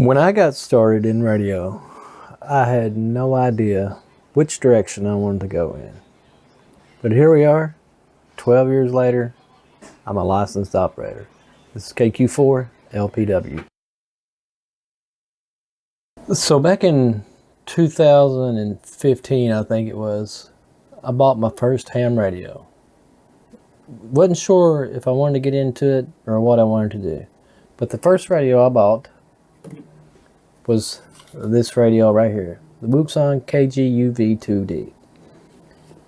When I got started in radio, I had no idea which direction I wanted to go in. But here we are, 12 years later, I'm a licensed operator. This is KQ4 LPW. So back in 2015, I think it was, I bought my first ham radio. Wasn't sure if I wanted to get into it or what I wanted to do. But the first radio I bought was this radio right here, the Baofeng UV-5R.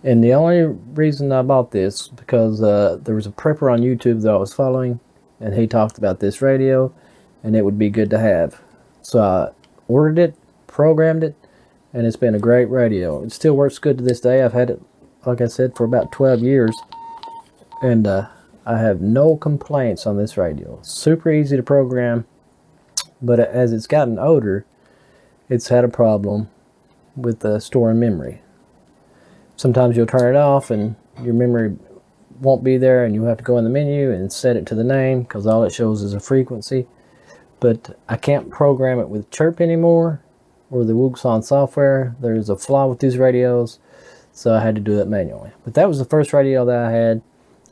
And the only reason I bought this because there was a prepper on YouTube that I was following, and he talked about this radio, and it would be good to have. So I ordered it, programmed it, and it's been a great radio. It still works good to this day. I've had it, like I said, for about 12 years, and I have no complaints on this radio. Super easy to program, but as it's gotten older, it's had a problem with storing memory. Sometimes you'll turn it off and your memory won't be there, and you'll have to go in the menu and set it to the name because all it shows is a frequency. But I can't program it with Chirp anymore or the Baofeng software. There's a flaw with these radios, so I had to do it manually. But that was the first radio that I had,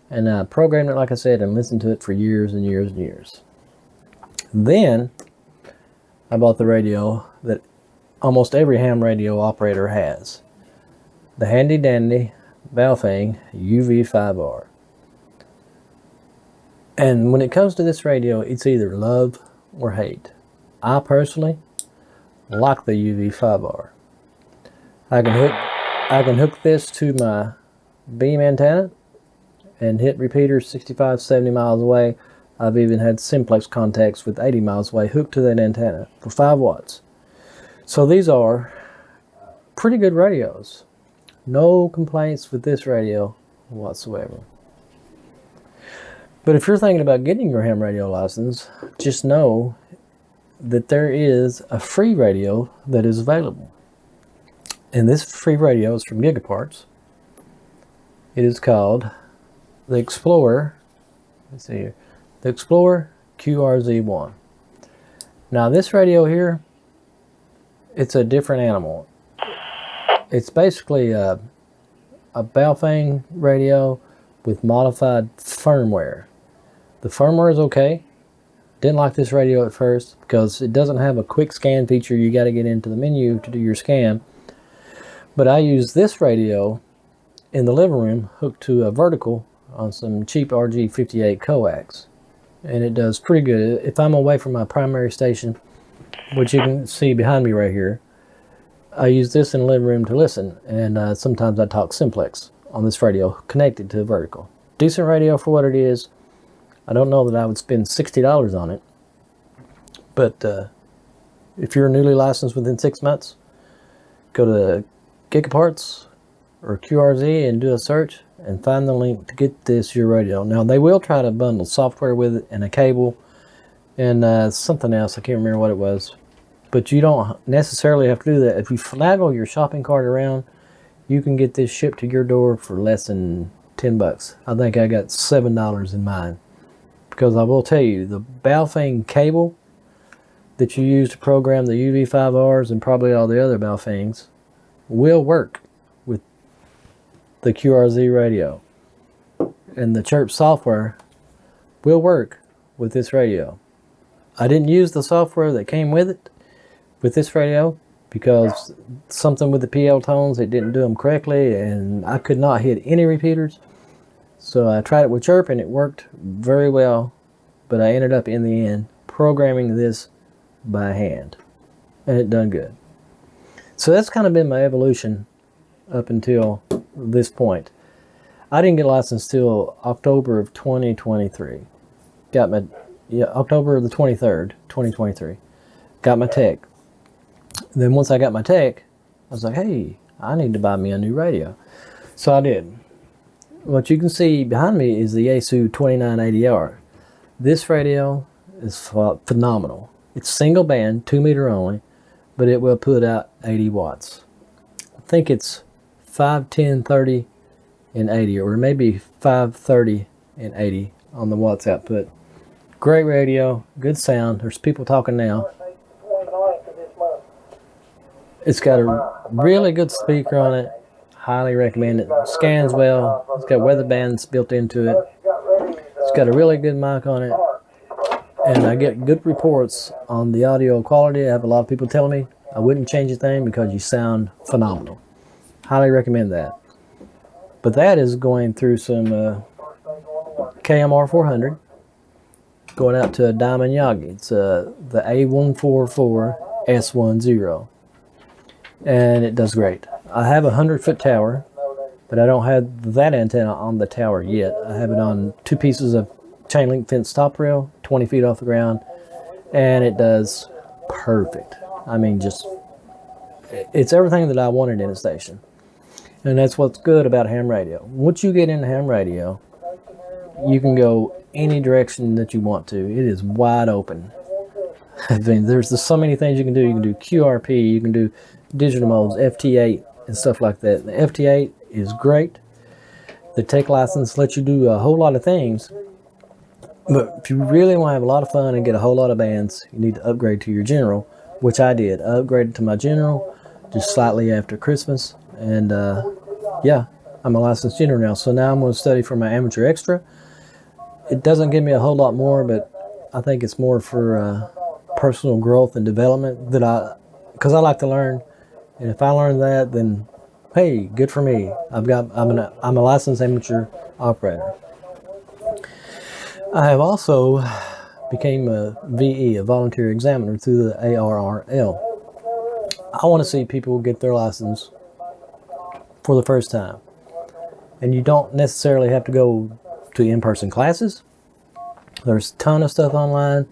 and I programmed it, like I said, and listened to it for years and years and years. Then I bought the radio that almost every ham radio operator has, the handy dandy Baofeng UV-5R. And when it comes to this radio, it's either love or hate. I personally like the UV-5R. I can hook this to my beam antenna and hit repeaters 65, 70 miles away. I've even had simplex contacts with 80 miles away hooked to that antenna for 5 watts. So these are pretty good radios. No complaints with this radio whatsoever. But if you're thinking about getting your ham radio license, just know that there is a free radio that is available. And this free radio is from Gigaparts. It is called the Explorer. Let's see here. The Explorer QRZ1. Now this radio here, it's a different animal. It's basically a Baofeng radio with modified firmware. The firmware is okay. Didn't like this radio at first because it doesn't have a quick scan feature. You got to get into the menu to do your scan. But I use this radio in the living room hooked to a vertical on some cheap RG58 coax. And it does pretty good. If I'm away from my primary station, which you can see behind me right here, I use this in the living room to listen, and sometimes I talk simplex on this radio connected to the vertical. Decent radio for what it is. I don't know that I would spend $60 on it, but if you're newly licensed within 6 months, go to Gigaparts or QRZ and do a search and find the link to get this your radio. Now they will try to bundle software with it and a cable and something else. I can't remember what it was. But you don't necessarily have to do that. If you finagle your shopping cart around, you can get this shipped to your door for less than 10 bucks. I think I got $7 in mine. Because I will tell you, the Baofeng cable that you use to program the UV-5Rs and probably all the other Baofengs will work with the QRZ radio. And the Chirp software will work with this radio. I didn't use the software that came with it with this radio because something with the PL tones, it didn't do them correctly, and I could not hit any repeaters. So I tried it with Chirp and it worked very well, but I ended up in the end programming this by hand, and it done good. So that's kind of been my evolution up until this point. I didn't get licensed till October of 2023. October the 23rd, 2023. Got my tech. Then once I got my tech, I was like, hey, I need to buy me a new radio. So I did. What you can see behind me is the Yaesu 2980R. This radio is phenomenal. It's single band, 2 meter only, but it will put out 80 watts. I think it's 5, 10, 30, and 80, or maybe 5, 30, and 80 on the watts output. Great radio, good sound. There's people talking now. It's got a really good speaker on it. Highly recommend it. Scans well. It's got weather bands built into it. It's got a really good mic on it. And I get good reports on the audio quality. I have a lot of people telling me I wouldn't change a thing because you sound phenomenal. Highly recommend that. But that is going through some KMR 400. Going out to a Diamond Yagi. It's the A144S10. And it does great. I have a 100-foot tower, but I don't have that antenna on the tower yet. I have it on 2 pieces of chain link fence top rail, 20 feet off the ground, and it does perfect. I mean, just, it's everything that I wanted in a station. And that's what's good about ham radio. Once you get into ham radio, you can go any direction that you want to. It is wide open. I mean, there's just so many things you can do. You can do QRP, you can do digital modes, FT8, and stuff like that. The FT8 is great. The tech license lets you do a whole lot of things. But if you really want to have a lot of fun and get a whole lot of bands, you need to upgrade to your general, which I did. I upgraded to my general just slightly after Christmas. And yeah, I'm a licensed general now. So now I'm going to study for my amateur extra. It doesn't give me a whole lot more, but I think it's more for personal growth and development because I like to learn. And if I learn that, then hey, good for me. I'm a licensed amateur operator. I have also became a VE, a volunteer examiner, through the ARRL. I want to see people get their license for the first time. And you don't necessarily have to go to in-person classes. There's a ton of stuff online,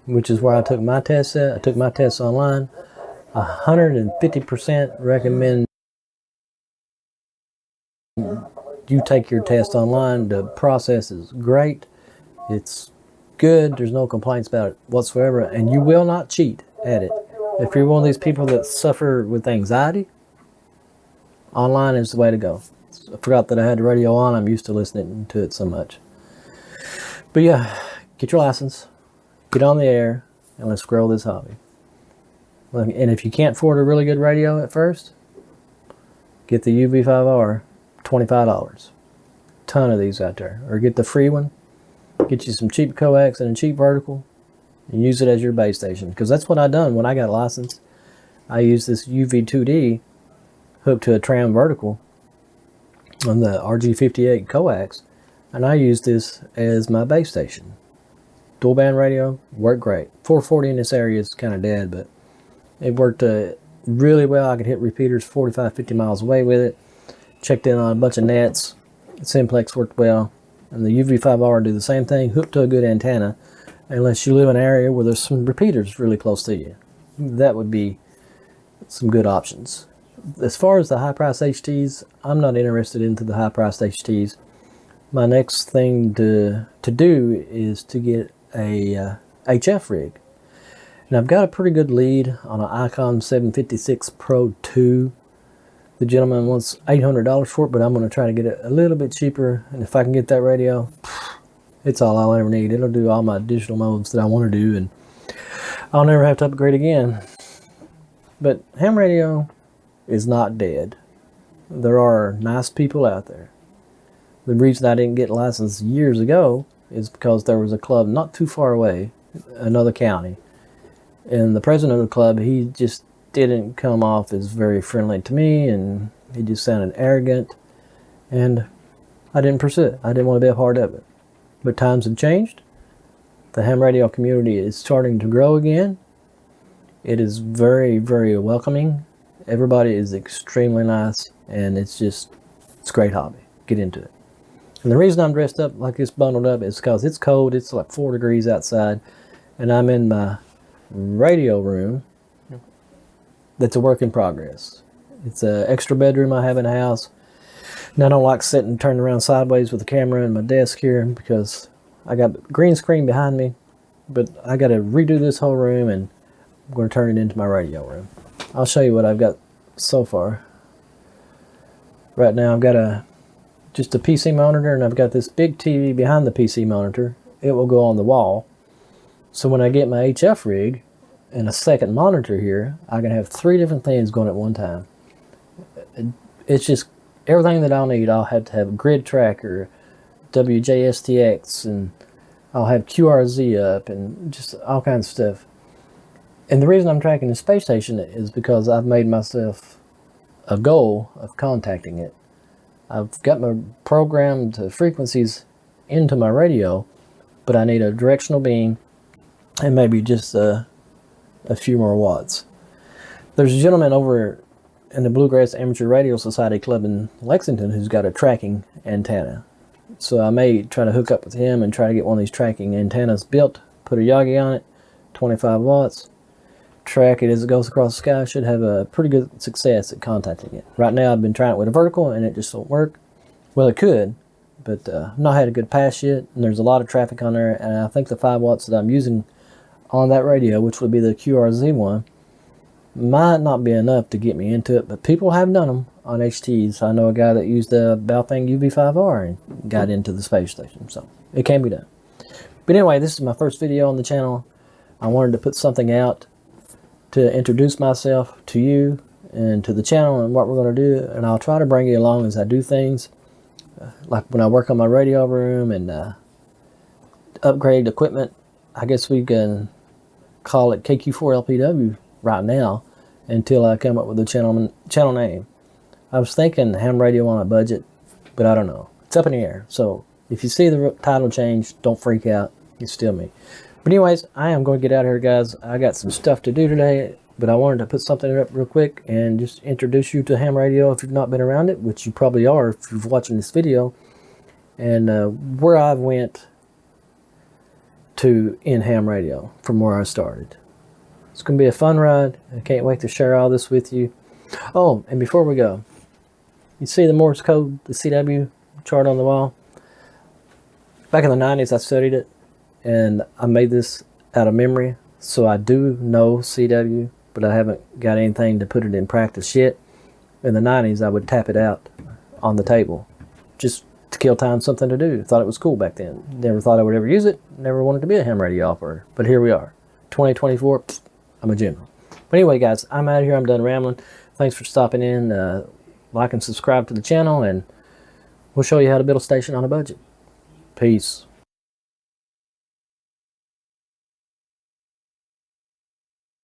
which is where I took my test at. I took my tests online. 150% recommend you take your test online. The process is great. It's good. There's no complaints about it whatsoever. And you will not cheat at it. If you're one of these people that suffer with anxiety, online is the way to go. I forgot that I had the radio on. I'm used to listening to it so much. But yeah, get your license, get on the air, and let's grow this hobby. And if you can't afford a really good radio at first, get the UV-5R, $25. Ton of these out there. Or get the free one. Get you some cheap coax and a cheap vertical, and use it as your base station. Because that's what I done when I got licensed. I used this UV2D hooked to a tram vertical on the RG58 coax, and I used this as my base station. Dual band radio worked great. 440 in this area is kind of dead, but it worked really well. I could hit repeaters 45, 50 miles away with it. Checked in on a bunch of nets. Simplex worked well. And the UV-5R do the same thing, hooked to a good antenna, unless you live in an area where there's some repeaters really close to you. That would be some good options. As far as the high-priced HTs, I'm not interested into the high-priced HTs. My next thing to do is to get a HF rig. And I've got a pretty good lead on an Icon 756 Pro 2. The gentleman wants $800 for it, but I'm going to try to get it a little bit cheaper. And if I can get that radio, it's all I'll ever need. It'll do all my digital modes that I want to do, and I'll never have to upgrade again. But ham radio is not dead. There are nice people out there. The reason I didn't get licensed years ago is because there was a club not too far away, another county. And the president of the club, he just didn't come off as very friendly to me, and he just sounded arrogant. And I didn't pursue it. I didn't want to be a part of it. But times have changed. The ham radio community is starting to grow again. It is very, very welcoming. Everybody is extremely nice, and it's a great hobby. Get into it. And the reason I'm dressed up like this, bundled up, is because it's cold. It's like 4 degrees outside, and I'm in my radio room that's a work in progress. It's an extra bedroom I have in the house. And I don't like sitting and turning around sideways with the camera and my desk here because I got green screen behind me, but I got to redo this whole room, and I'm going to turn it into my radio room. I'll show you what I've got so far. Right now I've got just a PC monitor, and I've got this big TV behind the PC monitor. It will go on the wall. So when I get my HF rig, and a second monitor here, I can have 3 different things going at one time. It's just everything that I'll need. I'll have to have a grid tracker, WJSTX, and I'll have QRZ up, and just all kinds of stuff. And the reason I'm tracking the space station is because I've made myself a goal of contacting it. I've got my programmed frequencies into my radio, but I need a directional beam and maybe just a few more watts. There's a gentleman over in the Bluegrass Amateur Radio Society Club in Lexington who's got a tracking antenna. So I may try to hook up with him and try to get one of these tracking antennas built, put a Yagi on it, 25 watts, track it as it goes across the sky. Should have a pretty good success at contacting it. Right now I've been trying it with a vertical and it just won't work. Well, it could, but not had a good pass yet, and there's a lot of traffic on there, and I think the 5 watts that I'm using on that radio, which would be the QRZ one, might not be enough to get me into it, but people have done them on HTs. I know a guy that used the Baofeng UV-5R and got into the space station, so it can be done. But anyway, this is my first video on the channel. I wanted to put something out to introduce myself to you and to the channel and what we're going to do, and I'll try to bring you along as I do things, like when I work on my radio room and upgrade equipment. I guess we can call it KQ4LPW right now until I come up with a channel name. I was thinking ham radio on a budget, but I don't know. It's up in the air. So if you see the title change, don't freak out. It's still me. But anyways, I am going to get out of here, guys. I got some stuff to do today, but I wanted to put something up real quick and just introduce you to ham radio if you've not been around it, which you probably are if you're watching this video, and where I went to in ham radio from where I started. It's going to be a fun ride. I can't wait to share all this with you. Oh, and before we go, you see the Morse code, the CW chart on the wall? Back in the 90s, I studied it, and I made this out of memory, so I do know CW, but I haven't got anything to put it in practice yet. In the 90s, I would tap it out on the table, just to kill time, something to do. Thought it was cool back then. Never thought I would ever use it. Never wanted to be a ham radio operator, but here we are. 2024, I'm a general. But anyway, guys, I'm out of here. I'm done rambling. Thanks for stopping in. Like and subscribe to the channel, and we'll show you how to build a station on a budget. Peace.